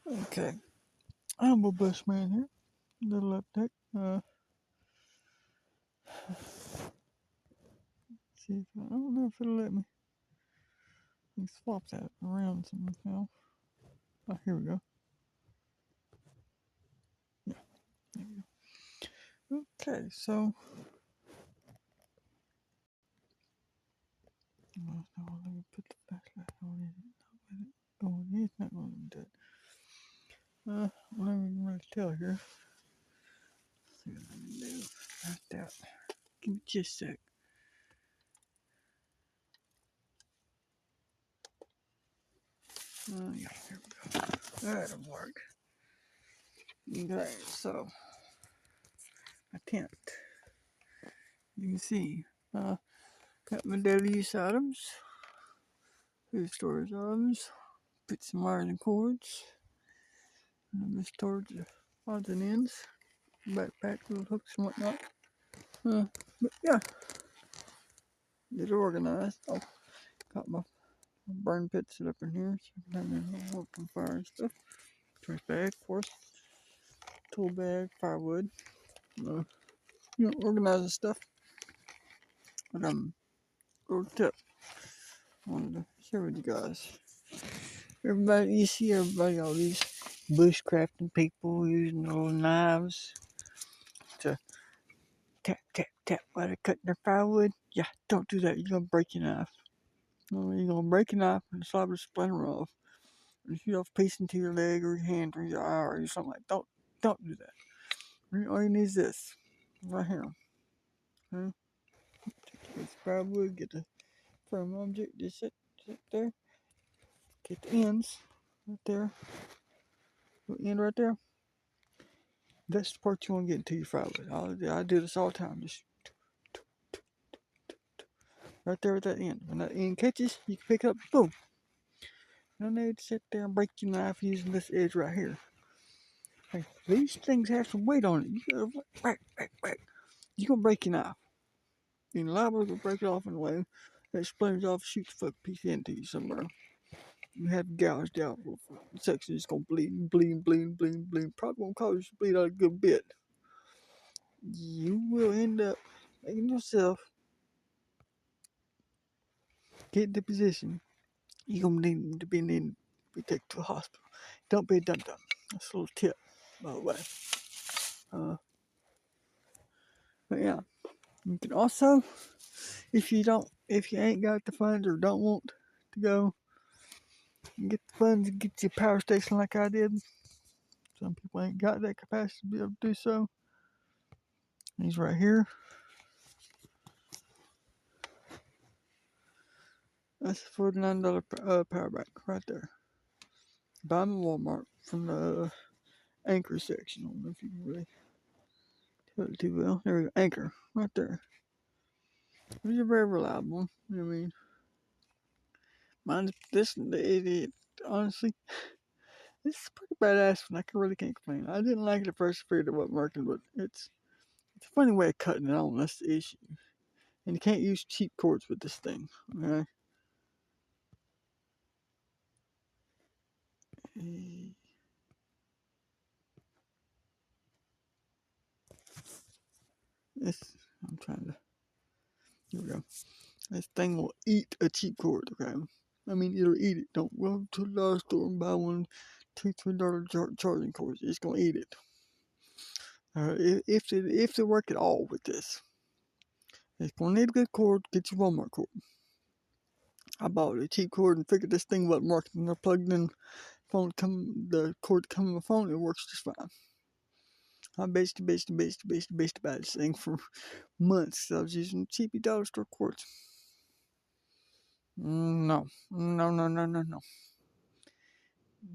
Okay, I'm a bushman here. Little update. See if I don't know if it'll let me. He swap that around somehow. Oh, here we go. Yeah, there we go. Okay, so no, let me put the flashlight on it. Oh, it's not going to do it. I don't even really tell here. Let's see what I can do. Like that. Give me just a sec. Yeah, here we go. That'll work. Okay, so my tent. You can see, got my daily use items, food storage items, put some wires and cords, and the storage odds and ends, backpack, little hooks and whatnot. But yeah, get organized. Oh, got my burn pit set up in here, so I can work on fire and stuff. Trash bag, of course, tool bag, firewood. Organizing stuff. But little tip I wanted to share with you guys. Everybody, you see all these bushcrafting people using little knives to tap, tap, tap while they're cutting their firewood. Yeah, don't do that. You're going to break your knife. You're going to break your knife and slap a splinter off. And shoot off a piece into your leg or your hand or your eye or something like that. Don't do that. All you need is this. Right here. Okay? Get the firewood, get the firm object, just sit there. Get the ends right there. The end right there. That's the part you want to get into your firewood. I do this all the time. Just right there at that end. When that end catches, you can pick it up, boom. No need to sit there and break your knife using this edge right here. Hey, these things have some weight on it. You gotta whack, whack, whack. You're gonna break your knife. You're liable to break it off in a way that splinters off, shoot the fucking piece into you somewhere. You have gouged out section, it's gonna bleed, bleed, bleed, bleed, bleed. Probably gonna cause you to bleed out a good bit. You will end up making yourself get in the position you're gonna need to be taken to a hospital. Don't be a dum dum. That's a little tip, by the way. But yeah, you can also, if you ain't got the funds or don't want to go, get the funds and get you a power station like I did. Some people ain't got that capacity to be able to do so. He's right here. That's a $49 power bank right there. Buy them at Walmart from the Anchor section. I don't know if you can really tell it too well. There we go, Anchor, right there. These are very reliable. I mean, mine's this the idiot. Honestly, this is pretty badass one. I really can't complain. I didn't like it at first, figured it wasn't working, but it's a funny way of cutting it on. That's the issue. And you can't use cheap cords with this thing. Okay. This I'm trying to. Here we go. This thing will eat a cheap cord. Okay. I mean, it'll eat it. Don't go to the dollar store and buy one, $2, $3 charging cords. It's gonna eat it. If they work at all with this, it's gonna need a good cord. Get your Walmart cord. I bought a cheap cord and figured this thing wasn't working. I plugged in the cord coming on my phone. It works just fine. I basically about this thing for months. I was using cheapy dollar store cords. No.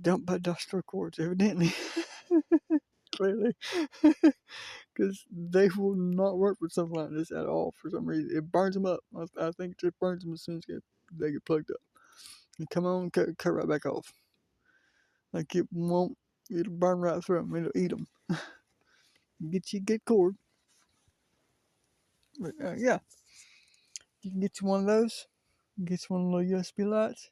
Don't buy dollar store cords, evidently. Clearly. Because they will not work with something like this at all for some reason. It burns them up. I think it just burns them as soon as they get plugged up. And come on, cut right back off. Like it won't, it'll burn right through them. It'll eat them. Get you a good cord. But yeah, you can get you one of those. Get you one of the little USB lights.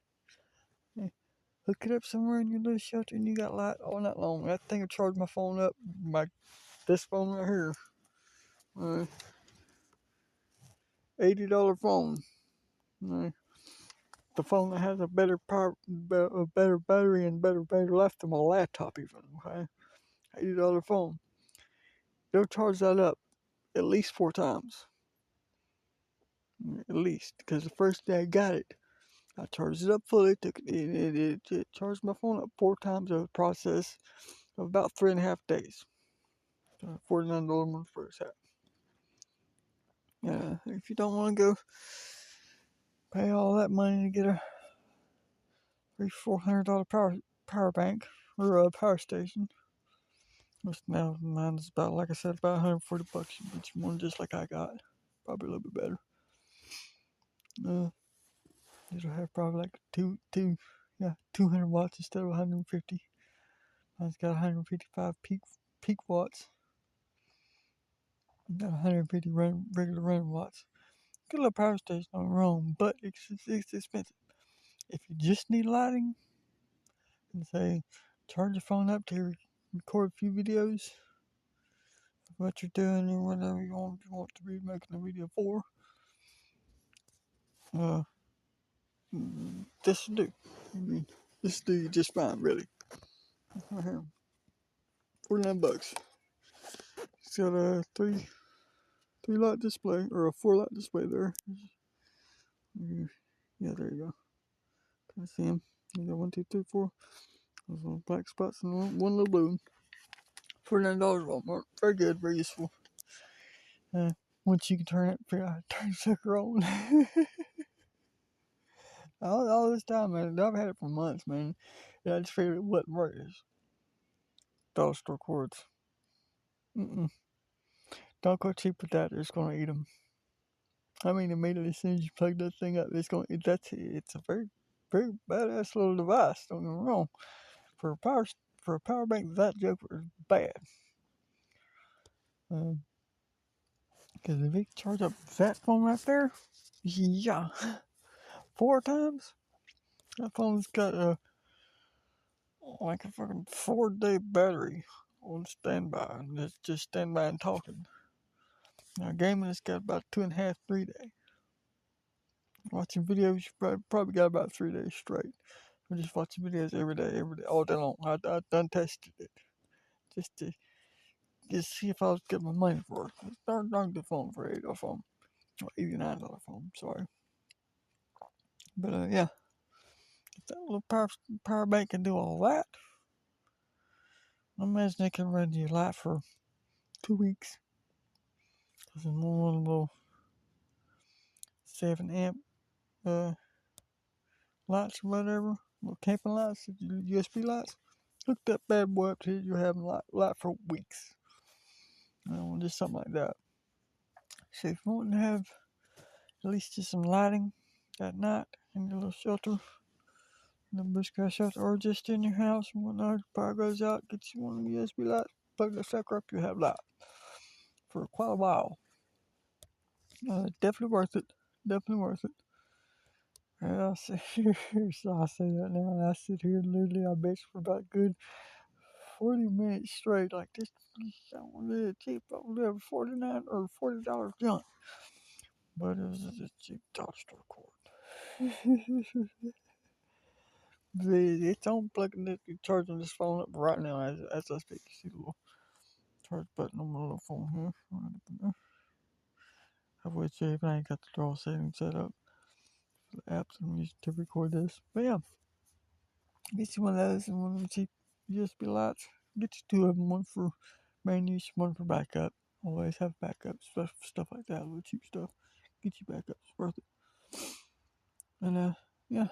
hook it up somewhere in your little shelter and you got light all night long. That thing will charge my phone up, this phone right here. $80 phone. The phone that has a better power, a better battery and better battery life than my laptop even. Okay, $80 phone. They'll charge that up at least 4 times. At least, because the first day I got it, I charged it up fully. It charged my phone up 4 times over the process of about 3.5 days. $49 month first half. If you don't want to go pay all that money to get a $400 power bank or a power station, which now mine's about, like I said, about $140. You get you one just like I got, probably a little bit better. It'll have probably like 200 watts instead of 150. Mine's got 155 peak watts. Got 150 regular running watts. Good little power station on your own, but it's expensive. If you just need lighting and say charge your phone up to record a few videos of what you're doing or whatever you want to be making a video for, this will do. I mean, this will do you just fine, really. Right here, $49. It's got a three light display or a 4 light display there. Yeah, there you go. Can I see them? You got 1, 2, 3, 4. Those little black spots and one little blue one. $49 Walmart. Very good, very useful. Once you can turn the sucker on. all this time, man, I've had it for months, man. I just figured it wasn't right. Dollar store cords. Don't go cheap with that. It's gonna eat them. I mean, immediately as soon as you plug that thing up, it's gonna. It's a very, very badass little device. Don't get me wrong. For a power bank, that joker is bad. Because if it can charge up that phone right there, yeah, 4 times. That phone's got like a fucking 4-day battery on standby. And it's just standby and talking. Now gaming, it's got about 2.5, 3 day. Watching videos, you probably got about 3 days straight. I'm just watching videos every day, all day long. I done tested it just to see if I was getting my money for it. It's darn good phone for $80 phone, or $89 phone. Sorry, but yeah, if that little power bank can do all that, I imagine it can run your light for 2 weeks. Cause in one little 7 amp lights or whatever, little camping lights, USB lights. Hook that bad boy up to it, you're having light for weeks. Just something like that. So if you want to have at least just some lighting at night in your little shelter, in the Bushcraft shelter, or just in your house and whatnot, power goes out, get you one of the USB lights, plug that sucker up, you have light for quite a while. Definitely worth it. Definitely worth it. And I sit here, so I say that now, and I sit here literally, I bet for about good 40 minutes straight, like this. I want to live cheap. I want to live $49 or $40 junk, but it was a cheap dollar store cord. It's on plugging it, charging this phone up right now as I speak. You see the little charge button on my little phone here. Right up in there. I would say if I ain't got the draw settings set up for the apps I'm using to record this. But yeah, get you one of those and one of them cheap USB lights. Get you 2 of them, one for main use, one for backup. Always have backups, stuff like that, little cheap stuff. Get you backups, it's worth it. And yeah,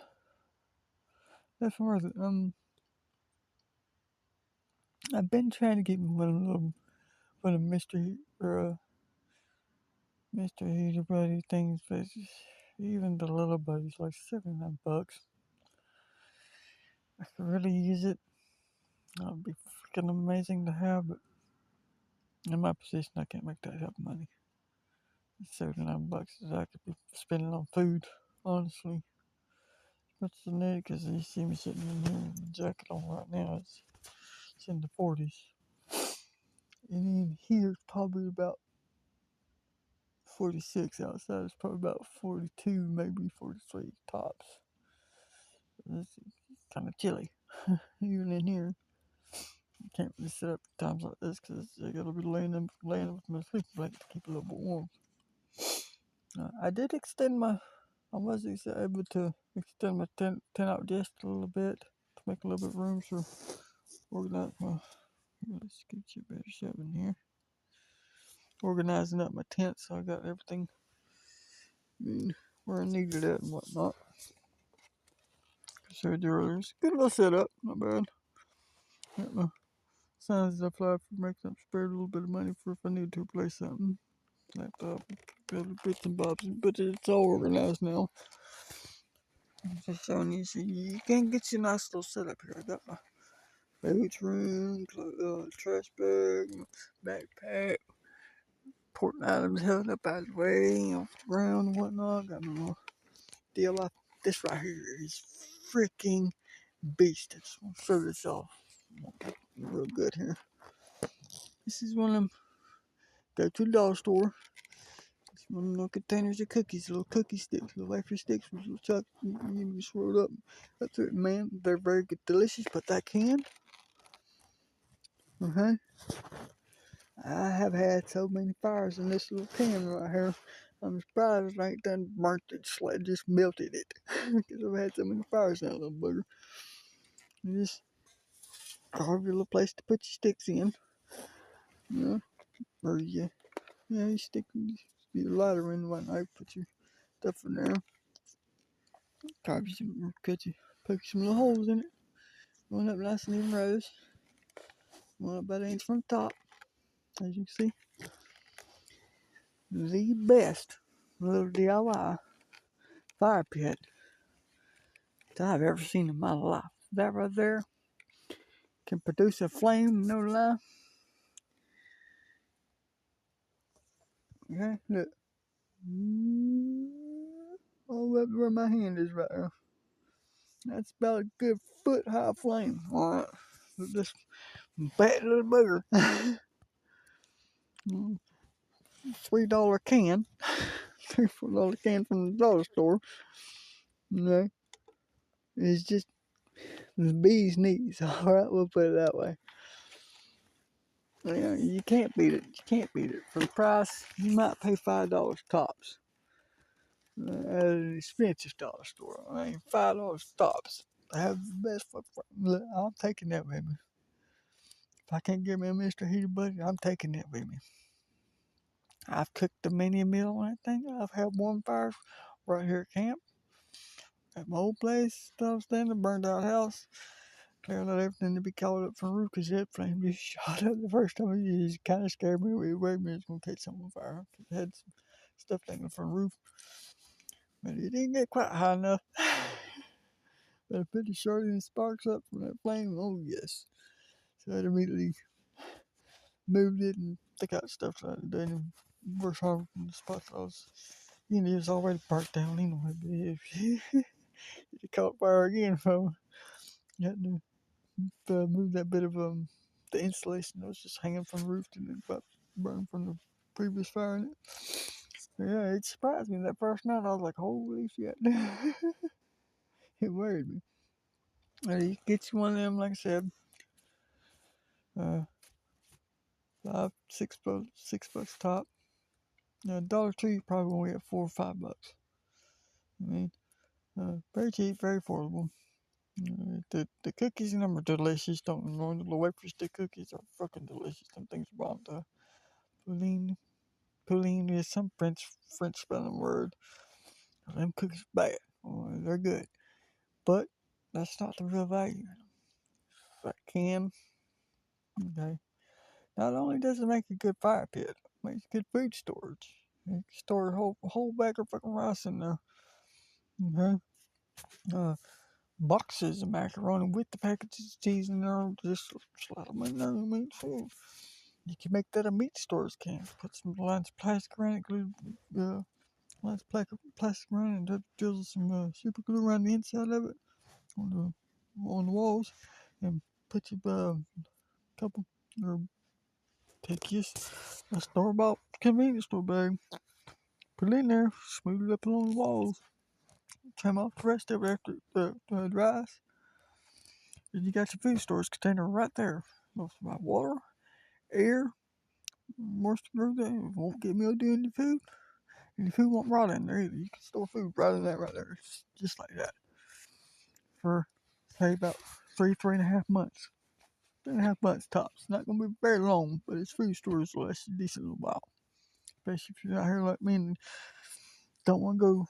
definitely worth it. I've been trying to get me one of mystery or Mr. Heater Buddy things, but even the little buddy's like $79. I could really use it. That would be freaking amazing to have, but in my position, I can't make that type of money. $79 that I could be spending on food, honestly. What's the need? Because you see me sitting in here with the jacket on right now. It's in the 40s. And in here, it's probably about 46. Outside, it's probably about 42, maybe 43 tops. It's kind of chilly, even in here. I can't really sit up at times like this because I gotta be laying with my sleeping blanket to keep it a little bit warm. I did extend my, I was able to extend my tent out just a little bit to make a little bit of room for organize my, let's get you a better shot in here. Organizing up my tent so I got everything where I needed it and whatnot. So earlier, it's a good little setup, not bad. Got my signs that I apply for making up spare a little bit of money for if I need to replace something. Laptop, other bits and bobs, but it's all organized now. I'm just showing you, so you can get your nice little setup here. I got my boots room, trash bag, backpack, important items held up out of the way, off the ground and whatnot. Got my little deal off. This right here is freaking beast. I just want to show this off real good here. This is one of them, go to the dollar store. It's one of them little containers of cookies, little cookie sticks, little wafer sticks with little chocolate. You just roll up. That's it, man. They're very good, delicious, but that can. I have had so many fires in this little can right here. I'm surprised I ain't done burnt it, just melted it. Because I've had so many fires in that little booger. You just carve your little place to put your sticks in. Or you stick your lighter in one night, put your stuff in there. Carve you some, poke some little holes in it. Going up nice and even rows. Going up about an inch from the top. As you can see. The best little DIY fire pit that I've ever seen in my life. That right there can produce a flame, no lie. Okay, look. All up where my hand is right there. That's about a good foot high flame. Alright. This fat little booger. $3 can. $3-4 can from the dollar store. No. It's just the bee's knees. Alright, we'll put it that way. Yeah, you can't beat it. You can't beat it. For the price, you might pay $5 tops. At an expensive dollar store. I mean, $5 tops. I have the best foot. Look, I'm taking that with me. If I can't get me a Mr. Heater budget, I'm taking that with me. I've cooked a mini meal on that thing. I've had warm fires right here at camp. At my old place, I was staying in a burned out house. Cleared out everything to be called up from the roof because that flame just shot up the first time I used it. It kind of scared me. It worried me it was going to catch something on fire. It had some stuff hanging from the roof. But it didn't get quite high enough. But I put the short and sparks up from that flame. Oh, yes. So I immediately moved it and took out stuff that I had done and worked hard from the spot I was. It was already burnt down anyway. But it caught fire again, so I had to move that bit of the insulation that was just hanging from the roof and it got burned from the previous fire in it. Yeah, it surprised me that first night. I was like, holy shit. It worried me. You get you one of them, like I said, $5, $6 top. Dollar Tree probably only at $4 or $5. I mean, very cheap, very affordable. The cookies in them are delicious. Don't know, the wafer stick cookies are fucking delicious. Them things are bomb. Pouline is some French spelling word. Them cookies are bad. They're good, but that's not the real value. That can, okay. Not only does it make a good fire pit, it makes good food storage. You can store a whole bag of fucking rice in there. Okay. Boxes of macaroni with the packages of cheese in there. Just slide them in there and meat food. You can make that a meat storage can. Put some lines of plastic around it, glue Nice plastic around and drizzle some super glue around the inside of it on the walls, and put your couple or take just a store bought convenience store bag, put it in there, smooth it up along the walls, trim off the rest of it after it dries. And you got your food storage container right there. Most of my water, air, moisture, it won't get mildew in your food. And your food won't rot in there either. You can store food right in that right there. Just like that. For say about 3.5 months. 3.5 months tops. Not gonna be very long, but it's food storage will last a decent little while. Especially if you're out here like me and don't want to go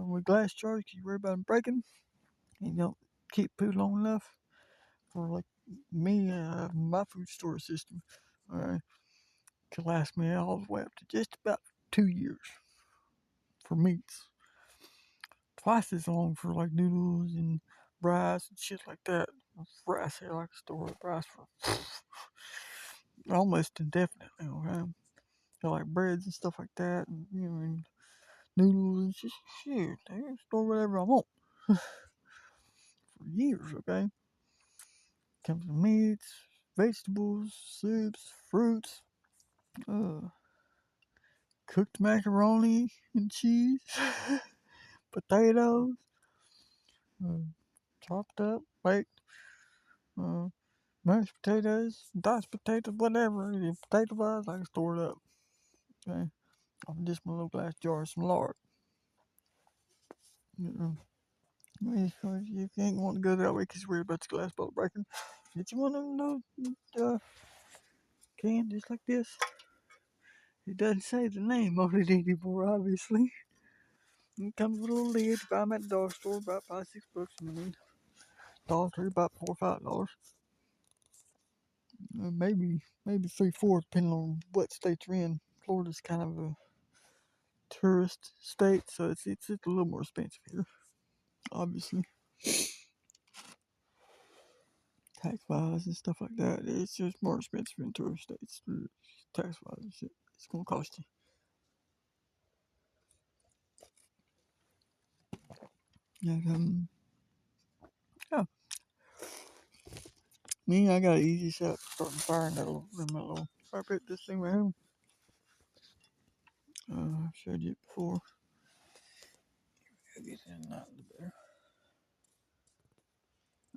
with glass jars because you worry about them breaking. And you don't keep food long enough for like me, my food storage system. Could last me all the way up to just about 2 years for meats. Twice as long for like noodles and rice and shit like that. Rice here, I can store rice for almost indefinitely. Okay, so like breads and stuff like that, and and noodles and shit. I can store whatever I want for years. Okay, comes with meats, vegetables, soups, fruits, uh, cooked macaroni and cheese, potatoes, uh, chopped up, baked, uh, mashed potatoes, diced potatoes, whatever. If potato wise, I can store it up. Okay, off just my little glass jar of some lard. You know, if you ain't want to go that way because you're worried about the glass bottle breaking, get you one of them can just like this. It doesn't say the name on it anymore, obviously. It comes with a little lid. Buy them at the dollar store, about $5-6. Dollar Tree, about $4 or $5. Maybe 3-4, depending on what state you're in. Florida's kind of a tourist state, so it's a little more expensive here, obviously. Tax wise and stuff like that, it's just more expensive in tourist states. Tax wise and shit, it's gonna cost you. And, yeah, me, I got an easy shot starting fire in my little fire pit. This thing right here, I've showed you it before. I'll get in that a little better.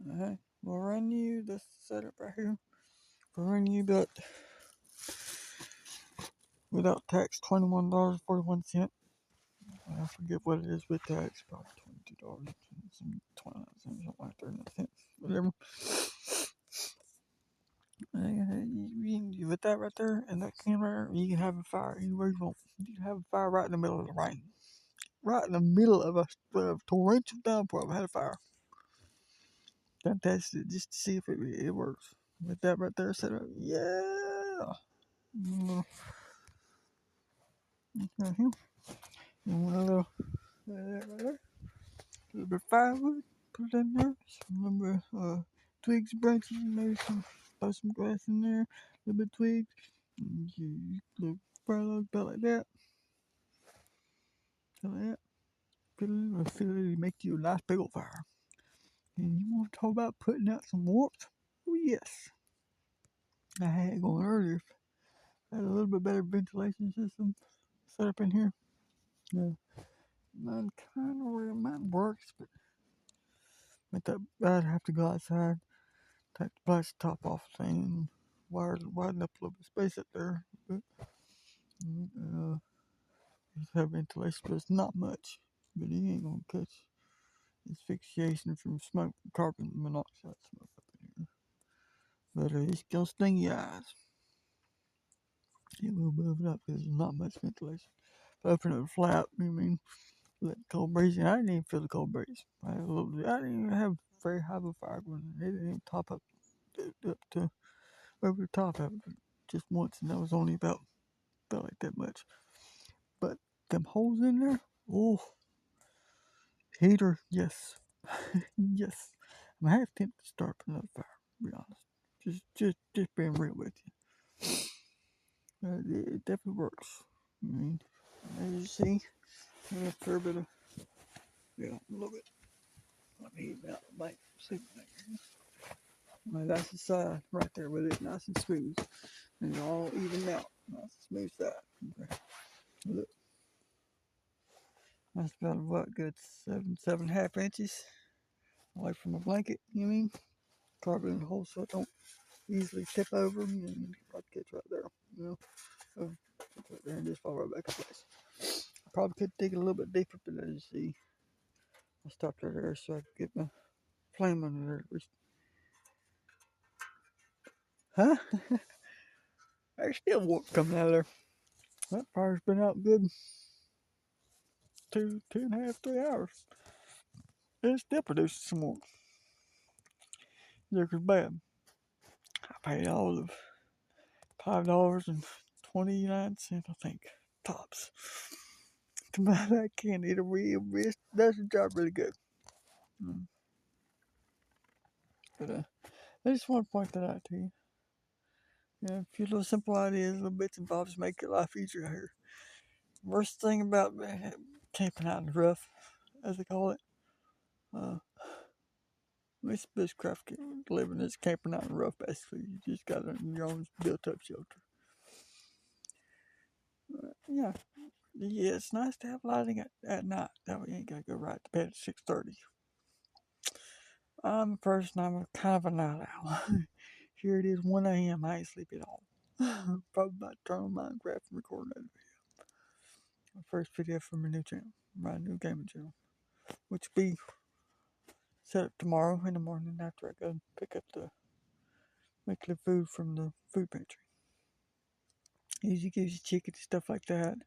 Alright, we'll run you this setup right here. We'll run you about, without tax, $21.41. I forget what it is with tax, probably $22, some 29 cents, something like 39 cents, whatever. With that right there and that can right there, you can have a fire anywhere you want. You can have a fire right in the middle of the rain. Right in the middle of a torrential downpour, I had a fire. Done tested it just to see if it works. With that right there set up, yeah. Right here. And a little, right there. A little bit of firewood, put it in there. Some number twigs, branches, maybe throw some grass in there. A little bit of twigs. And you little fire log about like that. Like that. Fill it, make you a nice big old fire. And you want to talk about putting out some warmth? Oh yes. I had it going earlier. I had a little bit better ventilation system set up in here. Yeah. Mine kind of where mine works, but I'd have to go outside, take the plastic top off the thing, and widen up a little bit of space up there. But, just have ventilation, but it's not much. But it ain't gonna catch asphyxiation from smoke, carbon monoxide smoke up in here. But it's gonna sting your eyes. It will move it up because there's not much ventilation. If I open up a flap, let the cold breeze in. I didn't even feel the cold breeze. I didn't even have very high of a fire going. It didn't even top up to over the top of it just once, and that was only about like that much. But them holes in there, oh, heater, yes, yes. I'm half tempted to start another fire. To be honest, just being real with you. It definitely works. As you see, And a fair bit of, yeah, a little bit. Let me eat out the bank. See, that's the side right there with it, nice and smooth. And it's all evened out. Nice and smooth side. Okay. Look, that's about what, good 7.5 inches away from the blanket, you mean? Carving in the hole so it don't easily tip over. You know, probably catch right there, you know. Oh, right there and just fall right back in place. I probably could dig it a little bit deeper, but as you see, I stopped right there so I could get my flame under there at least. Huh? There's still warmth coming out of there. That fire's been out good 2.5, 3 hours. And it still produces some warmth. Look as bad. I paid all of $5.29, I think, tops, to buy that candy. It does the job really good. But I just want to point that out to you. Yeah, a few little simple ideas, little bits and bobs make your life easier here. Worst thing about camping out in the rough, as they call it, this bushcraft living is camping out in the rough. Basically, you just got your own built-up shelter. Yeah, yeah, it's nice to have lighting at night. That way you ain't gotta go right to bed at 6:30. I'm a person. I'm kind of a night owl. Here it is, 1 a.m. I ain't sleeping at all. Probably about to turn on Minecraft and record that video. My first video for my new channel, my new gaming channel, which will be set up tomorrow in the morning after I go pick up the weekly food from the food pantry. Usually gives you chicken and stuff like that.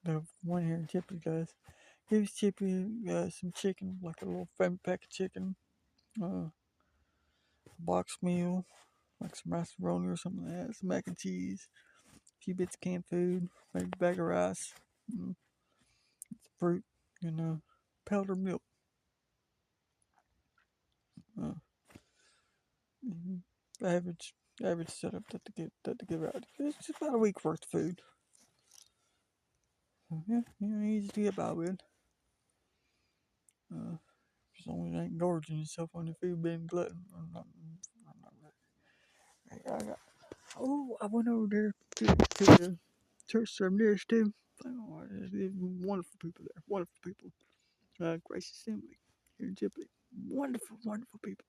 The one here in Chipley does. Gives Chippy some chicken, like a little family pack of chicken, box meal, like some macaroni or something like that, some mac and cheese, a few bits of canned food, maybe a bag of rice, some fruit, and powdered milk. Uh, average setup that to give out. It's just about a week worth of food. So, yeah, easy to get by with. As long as you ain't gorging yourself on your food, being glutton. I'm not right. I went over there to the church service too. Oh, there's wonderful people there. Wonderful people. Grace Assembly here in Chipley. Wonderful, wonderful people.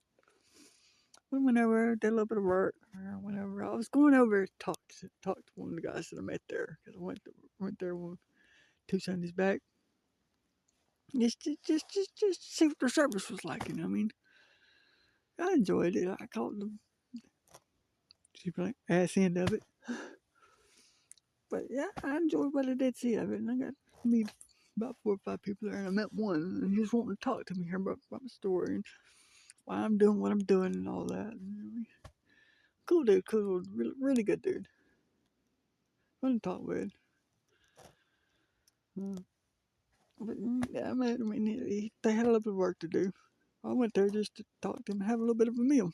We went over, did a little bit of work. Whenever I was going over to talk to one of the guys that I met there, because I went there 2 Sundays back. Just to see what the service was like. You know what I mean? I enjoyed it. I caught the ass end of it. But yeah, I enjoyed what I did see of it. And I got to meet about 4 or 5 people there, and I met one, and he was wanting to talk to me here about my story and why I'm doing what I'm doing and all that. And, cool dude, really, really good dude. Fun to talk with. But yeah, they had a little bit of work to do. I went there just to talk to him and have a little bit of a meal,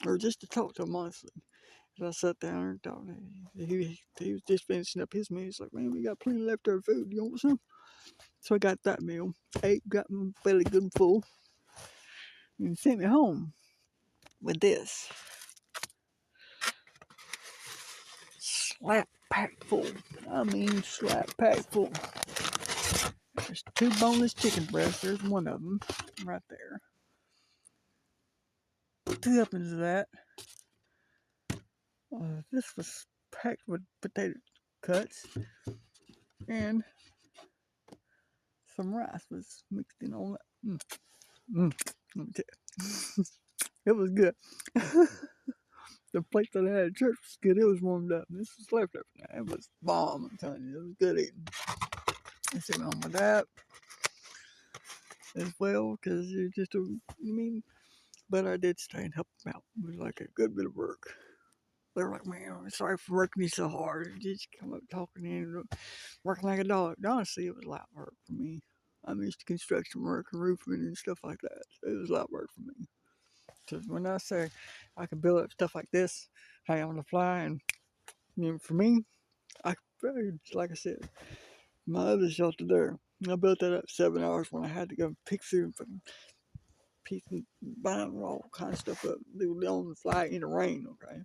or just to talk to him honestly. As I sat down and talked, he was just finishing up his meal. He's like, "Man, we got plenty of leftover food. You want some?" So I got that meal, ate, got my belly good and full, and sent me home with this slap packed full. I mean, slap packed full. There's 2 boneless chicken breasts. There's one of them right there. 2 helpings of that. This was packed with potato cuts, and some rice was mixed in on that. Let me tell you, it was good. The plate that I had at church was good. It was warmed up. This was left over now. It was bomb. I'm telling you, it was good eating. I sit home with that as well, because it's just but I did stay and help them out. It was like a good bit of work. They were like, "Man, I'm sorry for working you so hard. You just come up talking and working like a dog." Honestly, it was a lot of work for me. I'm used to construction work and roofing and stuff like that. So it was a lot of work for me. Because when I say I can build up stuff like this, hey, on the fly, and for me, like I said, my other shelter there, I built that up 7 hours when I had to go pick through and piece and buying all kind of stuff up. They were on the fly in the rain, okay?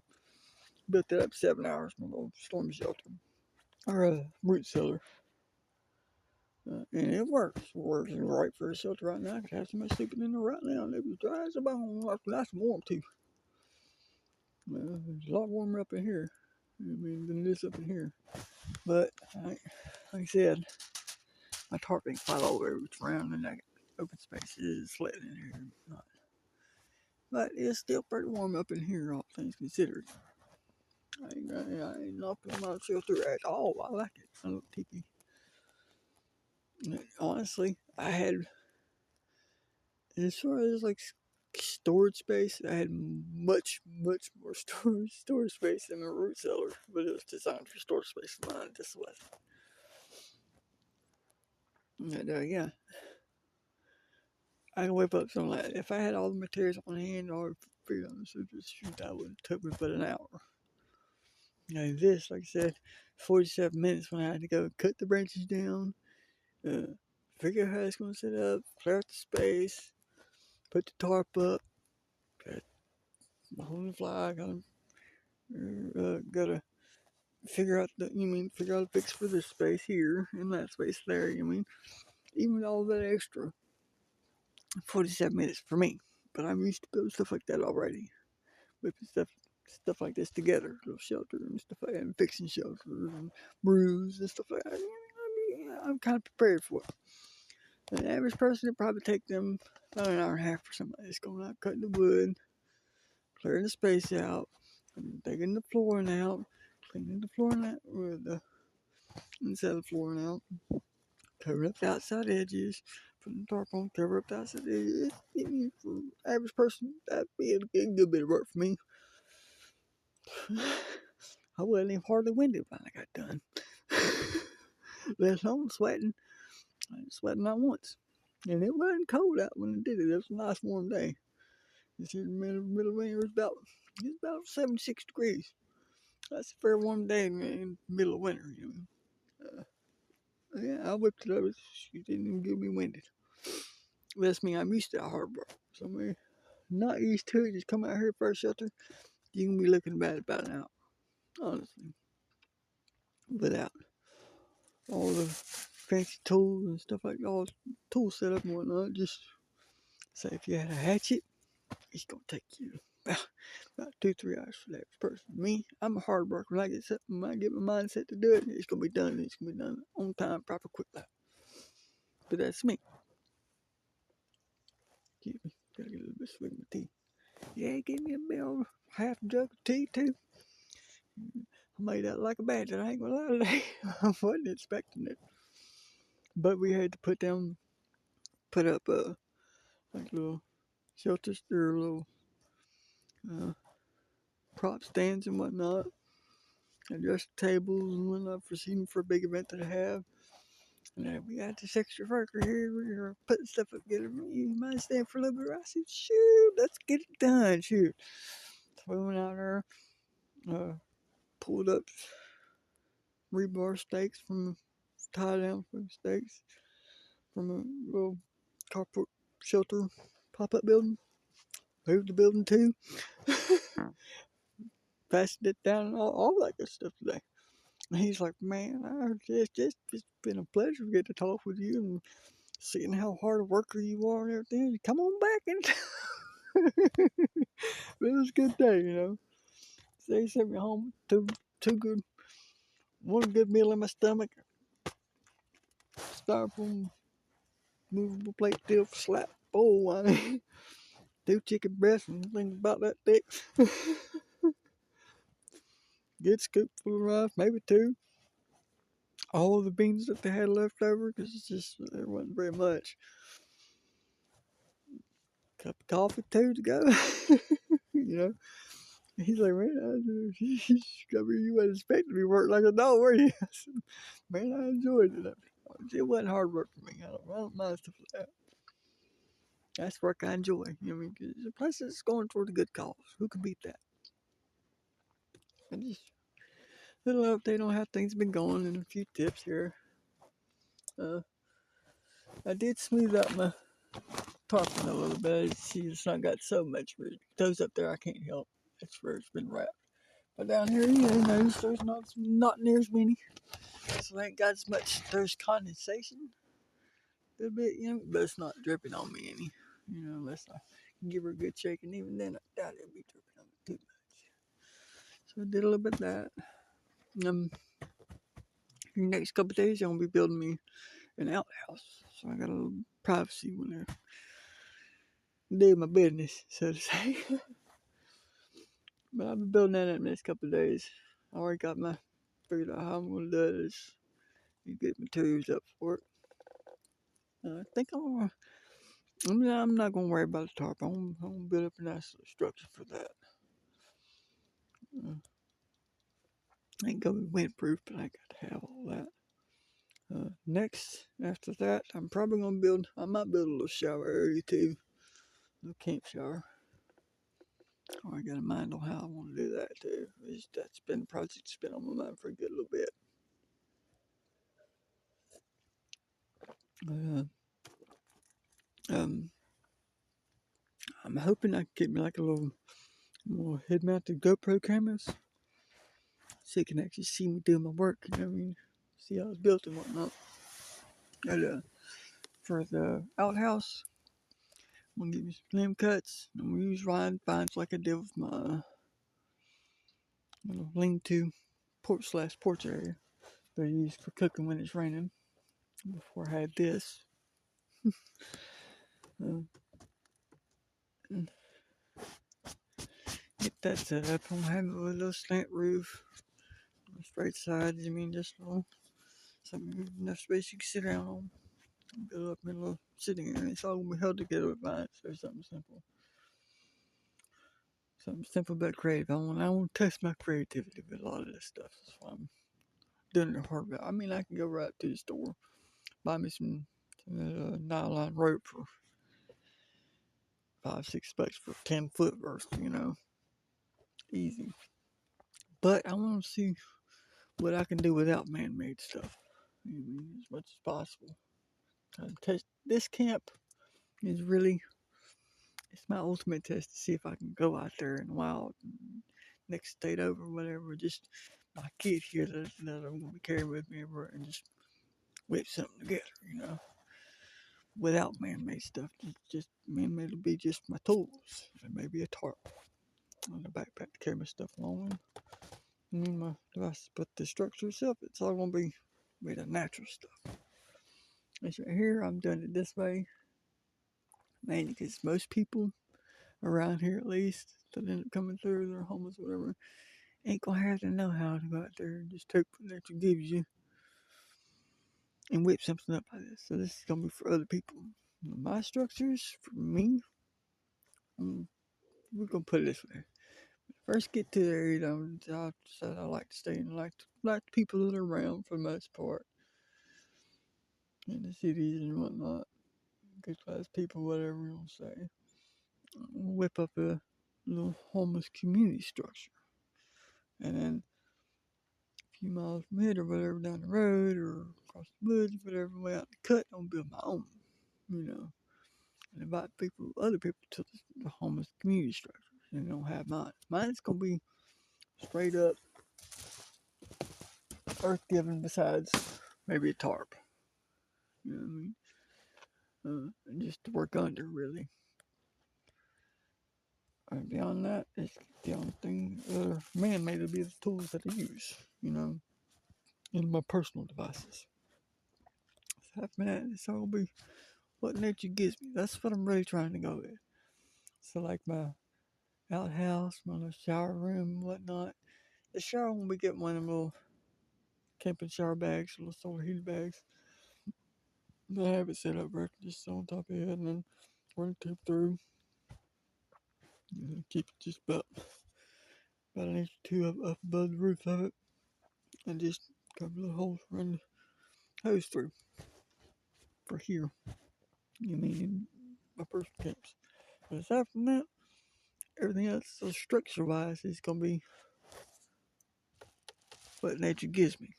Built that up 7 hours, my little storm shelter. Or a root cellar. And it works. It works right for a shelter right now. I could have somebody sleeping in there right now and it was dry as a bone. Nice and warm too. It's a lot warmer up in here. Than this up in here. But like I said, my tarp ain't quite all the way around and that open space is sledding in here. But it's still pretty warm up in here, all things considered. I ain't knocking my shelter at all. I like it. I love teepee. Honestly, I had, as far as like storage space, I had much more storage space than a root cellar, but it was designed for storage space. Mine just wasn't. And yeah, I can whip up something like that. If I had all the materials on hand, or figure out the just shoot, that would have took me but an hour. This, like I said, 47 minutes when I had to go cut the branches down, figure out how it's going to set up, clear out the space, put the tarp up, hold the fly, gotta figure out figure out a fix for this space here and that space there, even all that extra 47 minutes for me. But I'm used to building stuff like that already. Whipping stuff like this together, little shelter and stuff like that, and fixing shelters and roofs and stuff like that. I'm kind of prepared for it. The average person, would probably take them about an hour and a half for somebody that's going out cutting the wood, clearing the space out, digging the flooring out, cleaning the flooring out with the inside of the flooring out, covering up the outside edges, putting the tarp on, cover up the outside edges. For the average person, that'd be a good bit of work for me. I wasn't even hardly winded when I got done. Let alone sweating. I was sweating not once. And it wasn't cold out when I did it. It was a nice warm day. This here middle of winter was about 76 degrees. That's a fair warm day in the middle of winter, Yeah, I whipped it up. She didn't even get me winded. That's me. I'm used to hard work. So I'm not used to it. Just come out here for a shelter. You can be looking about an hour. Honestly. Without all the fancy tools and stuff like that, all the tool setup and whatnot. Just say if you had a hatchet, it's gonna take you about 2-3 hours for that person. Me, I'm a hard worker. When I get my mind set to do it, it's gonna be done. It's gonna be done on time, proper, quick. But that's me. Gotta get a little bit sweet with tea. Yeah, give me a bill, half a jug of tea too. I made that like a badge. I ain't gonna lie today. I wasn't expecting it, but we had to put up like little shelters or little prop stands and whatnot, adjust tables and whatnot for seating for a big event that I have. And then we got this extra worker here. We're putting stuff up together. You mind staying for a little bit? I said, shoot, let's get it done. Shoot. So we went out there, pulled up rebar stakes from tie down from stakes from a little carport shelter pop-up building. Moved the building too. Fastened it down and all that good stuff today. And he's like, man, it's been a pleasure to get to talk with you and seeing how hard a worker you are and everything. Come on back and it was a good day. So he sent me home one good meal in my stomach, styrofoam movable plate deal slap bowl, 2 chicken breasts and things about that thick. Good scoop full of rice, maybe 2. All the beans that they had left over, because there wasn't very much. Cup of coffee too to go. He's like, man, you wasn't expecting me to work like a dog, were you? I said, man, I enjoyed it. It wasn't hard work for me. I don't mind stuff like that. That's work I enjoy. Plus it's going toward a good cause. Who can beat that? And just a little update on how things have been going and a few tips here. I did smooth out my tarpon a little bit. It's not got so much root. Those up there I can't help. That's where it's been wrapped. But down here, notice there's not near as many. So I ain't got as much. There's condensation a little bit, but it's not dripping on me any. Unless I give her a good shake, and even then I doubt it'll be dripping on me too much. So I did a little bit of that. The next couple of days, I'm gonna be building me an outhouse, so I got a little privacy when I do my business, so to say. But I'll be building that in the next couple of days. I already got my figured out how I'm gonna do this. You get materials up for it. I think I'm not gonna worry about the tarp. I'm gonna build up a nice structure for that. Ain't gonna be windproof, but I got to have all that. Next, after that, I might build a little shower area too. A little camp shower. Oh, I got a mind on how I want to do that too. That's been a project that's been on my mind for a good little bit. Um, I'm hoping I can get me like a little head-mounted GoPro cameras, so you can actually see me doing my work. See how it's built and whatnot. And for the outhouse, I'm gonna give you some limb cuts. I'm gonna use Ryan Vines like I did with my little lean-to porch area that I use for cooking when it's raining. Before I had this, get that set up. I'm gonna have a little slant roof, straight sides. Just something enough space you can sit around on. Build up in a little sitting area. It's all gonna be held together with vines. So something simple. Something simple but creative. I want to test my creativity with a lot of this stuff. That's why I'm doing it hard. I can go right to the store, buy me some nylon rope for $5-6 for 10 foot worth. Easy. But I want to see what I can do without man-made stuff. As much as possible. This camp is really, it's my ultimate test to see if I can go out there in the wild, next state over, whatever, just my kid here that I'm going to be carrying with me everywhere and just whip something together, without man-made stuff. Just man-made will be just my tools. Maybe a tarp on the backpack to carry my stuff along with. My device, but the structure itself, it's all going to be made of natural stuff. This right here, I'm doing it this way, mainly because most people around here, at least, that end up coming through, they're homeless, whatever, ain't gonna have to know how to go out there and just take what nature gives you and whip something up like this. So this is gonna be for other people. My structures, for me, we're gonna put it this way. First, get to the area. I decided I like to stay and like the people that are around for the most part in the cities and whatnot. Good class people, whatever you want to say. Whip up a little homeless community structure, and then a few miles from it or whatever down the road or across the woods, whatever way out the cut, I'm build my own, and invite other people to the homeless community structure. And don't have mine. Mine's gonna be straight up earth given besides maybe a tarp. You know what I mean? Just to work under, really. Beyond that, it's the only thing man-made will be the tools that I use, in my personal devices. So after that, it's all be what nature gives me. That's what I'm really trying to go with. So like my outhouse, my little shower room, and whatnot. The shower when we get one of them little camping shower bags, little solar heated bags. I have it set up right just on top of it, and then run the tube through. Keep it just about an inch or two up above the roof of it, and just cover the holes, run the hose through for here. In my personal camps. But aside from that, everything else, so structure-wise, is gonna be what nature gives me.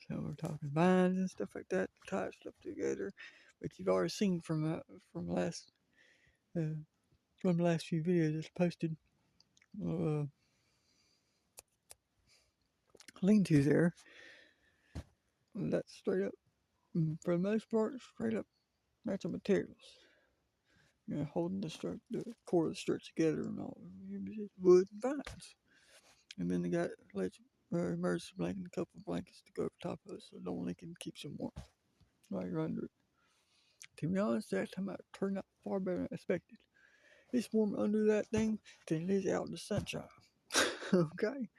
So we're talking vines and stuff like that, tie stuff together, But you've already seen from last uh, from the last few videos I posted. Uh, lean to there. That's straight up, for the most part, straight up natural materials. You know, holding the core of the structure together and all. Wood and vines. And then they got emergency blanket and a couple of blankets to go over top of it so no one can keep some warmth while you're under it. To be honest, that time out turned out far better than I expected. It's warm under that thing than it is out in the sunshine. Okay?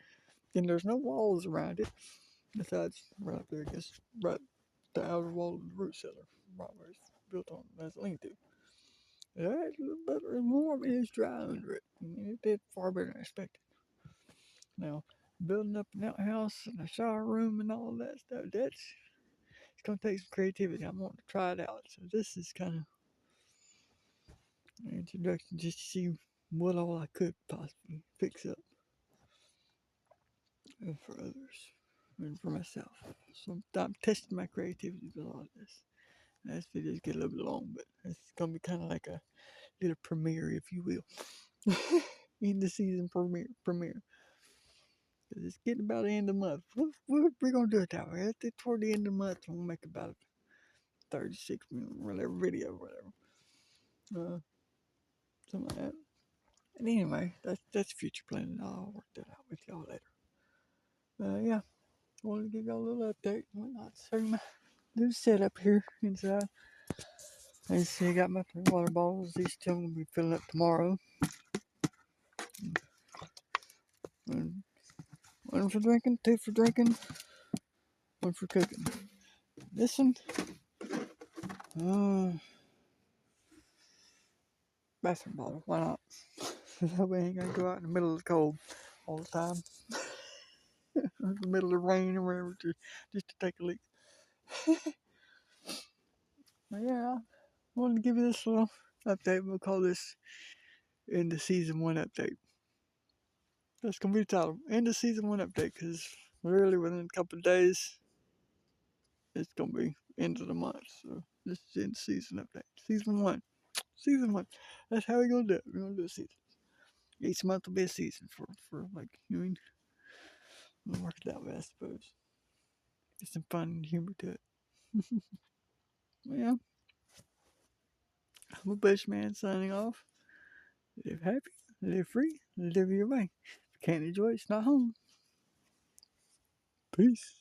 And there's no walls around it. Besides, right up there, I guess, right the outer wall of the root cellar, right where it's built on as a lean-to. That's a little better and warm. It is dry under it. And it did far better than I expected. Now, building up an outhouse and a shower room and all that stuff, it's gonna take some creativity. I'm wanting to try it out. So this is kind of an introduction just to see what all I could possibly fix up for others and for myself. So I'm testing my creativity with a lot of this. Now, this videos get a little bit long, but it's gonna be kind of like a little premiere, if you will. In the season premiere. Cause it's getting about the end of the month. We're gonna do it that way. Toward the end of the month, we'll make about 36 minute whatever video, whatever. Something like that. And anyway, that's future planning. I'll work that out with y'all later. Yeah, I wanted to give y'all a little update and whatnot. So my new setup here inside. As you see, I got my 3 water bottles. These two I'm gonna be filling up tomorrow. And one for drinking, 2 for drinking, 1 for cooking. This one, bathroom bottle. Why not? That way I ain't gonna go out in the middle of the cold all the time. In the middle of the rain or whatever, just to take a leak. But yeah, I wanted to give you this little update. We'll call this end of season 1 update. That's gonna be the title. End of season 1 update, because literally within a couple of days, it's gonna be end of the month. So this is end of season update. Season 1. Season 1. That's how we're gonna do it. We're gonna do a season. Each month will be a season for like, you know, we'll work it out way, I suppose. Get some fun and humor to it. Yeah. I'm a Bushman signing off. Live happy, live free, live your way. If you can't enjoy it, it's not home. Peace.